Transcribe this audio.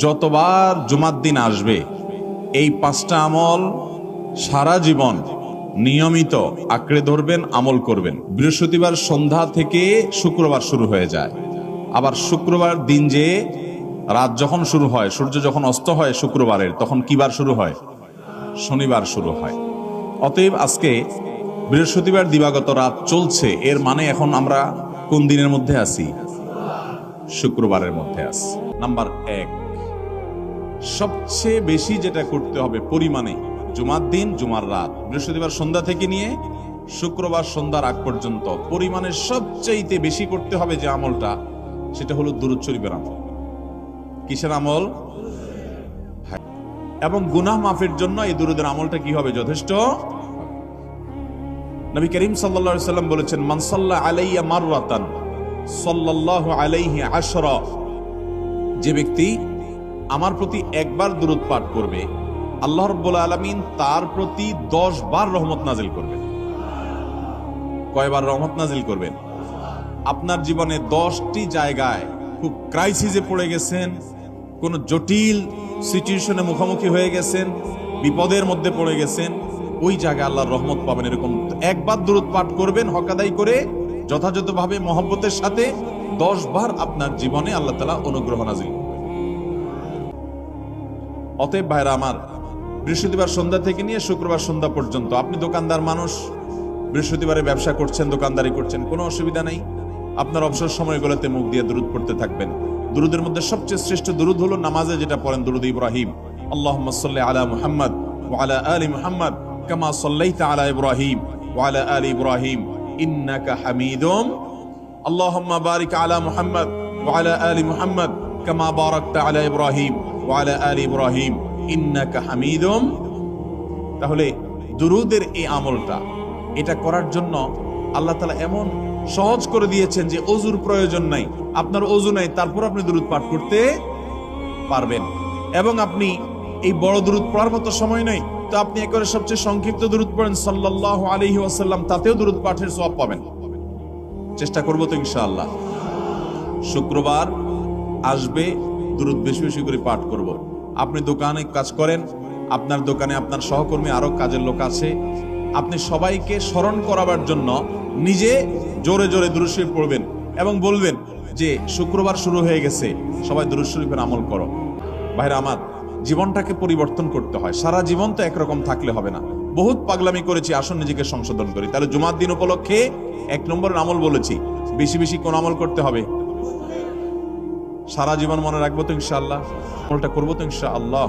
যতবার জুমার দিন আসবে এই 5টা আমল সারা জীবন নিয়মিত আঁকড়ে ধরবেন, আমল করবেন। বৃহস্পতিবার সন্ধ্যা থেকে শুক্রবার শুরু হয়ে যায়, আবার শুক্রবার দিন যে রাত যখন শুরু হয়, সূর্য যখন অস্ত হয় শুক্রবারের, তখন কি বার শুরু হয়? শনিবার শুরু হয়। অতএব আজকে বৃহস্পতিবার দিবাগত রাত চলছে, এর মানে এখন আমরা কোন দিনের মধ্যে আছি? শুক্রবারের মধ্যে আছি। নাম্বার 1, সবচেয়ে বেশি যেটা করতে হবে পরিমাণে, জুমার দিন জুমার রাত বৃহস্পতিবার সন্ধ্যা থেকে নিয়ে শুক্রবার সন্ধ্যার আগ পর্যন্ত পরিমাণে সবচাইতে বেশি করতে হবে যে আমলটা, সেটা হলো দুরূদ শরীফের আমল। কিসের আমল? এবং গুনাহ মাফের জন্য এই দুরূদের আমলটা কি হবে? যথেষ্ট। নবী করিম সাল্লাল্লাহু আলাইহি সাল্লাম বলেছেন, মান সাল্লা আলাইয়া মাররাতান সাল্লাল্লাহু আলাইহি আশরা, যে ব্যক্তি আমার প্রতি একবার দুরূদ পাঠ করবে, আল্লাহ রাব্বুল আলামিন তার প্রতি 10 বার রহমত নাজিল করবেন। কয়বার রহমত নাজিল করবেন? আপনার জীবনে 10টি জায়গায় খুব ক্রাইসিসে পড়ে গেছেন, কোন জটিল সিচুয়েশনে মুখোমুখি হয়ে গেছেন, বিপদের মধ্যে পড়ে গেছেন, ওই জায়গায় আল্লাহর রহমত পাবেন। এরকম একবার দুরূদ পাঠ করবেন হক আদায় করে, যথাযথভাবে মহব্বতের সাথে 10 বার আপনার জীবনে আল্লাহ তাআলা অনুগ্রহ নাজিল করবেন। অতএব ভাইরা আমার, বৃহস্পতিবার সন্ধ্যা থেকে নিয়ে শুক্রবার সন্ধ্যা পর্যন্ত আপনি দোকানদার মানুষ, বৃহস্পতিবারে ব্যবসা করছেন, দোকানদারি করছেন, কোনো অসুবিধা নেই। আপনার অবসর সময়গুলোতে মুখ দিয়ে দুরূদ পড়তে থাকবেন। দুরূদের মধ্যে সবচেয়ে শ্রেষ্ঠ দুরূদ হলো নামাজে যেটা পড়েন, দুরূদ ইব্রাহিম। আল্লাহুম্মা সাল্লি আলা মুহাম্মদ ওয়া আলা আলি মুহাম্মদ কামা সাল্লাইতা আলা ইব্রাহিম ওয়া আলা আলি ইব্রাহিম ইন্নাকা হামিদুম, আল্লাহুম্মা বারিক আলা মুহাম্মদ ওয়া আলা আলি মুহাম্মদ কামা বারাকতা আলা ইব্রাহিম ওয়া আলা আলি ইব্রাহিম ইন্নাকা হামিদুম। তাহলে দুরূদের এই আমলটা, এটা করার জন্য আল্লাহ তাআলা এমন সহজ করে দিয়েছেন যে ওযুর প্রয়োজন নাই। আপনার ওযু নাই, তারপর আপনি দুরূদ পাঠ করতে পারবেন। এবং আপনি এই বড় দুরূদ পড়ার মতো সময় নাই, তো আপনি একেবারে সবচেয়ে সংক্ষিপ্ত দুরূদ পড়েন সাল্লাল্লাহু আলাইহি ওয়াসাল্লাম, তাতেও দুরূদ পাঠের সওয়াব পাবেন। চেষ্টা করব তো ইনশাআল্লাহ। শুক্রবার আসবে, দুরূদ বেশি বেশি করে পাঠ করব। আপনি দোকানে কাজ করেন, আপনার দোকানে আপনার সহকর্মী আরো কাজের লোক আছে, আপনি সবাইকে স্মরণ করাবার জন্য নিজে জোরে জোরে দুরূদ শরীফ পড়বেন এবং বলবেন যে শুক্রবার শুরু হয়ে গেছে, সবাই দুরূদ শরীফের আমল করো। ভাইরা আমার, জীবনটাকে পরিবর্তন করতে হয়। সারা জীবন তো একরকম থাকলে হবে না। বহুত পাগলামি করেছি, আসুন নিজেকে সংশোধন করি। তাহলে জুমার দিন উপলক্ষে 1 নম্বরের আমল বলেছি, বেশি বেশি কোন আমল করতে হবে? সারা জীবন মনে রাখবো তো ইনশাআল্লাহ, আমলটা করবো তো ইনশাআল্লাহ।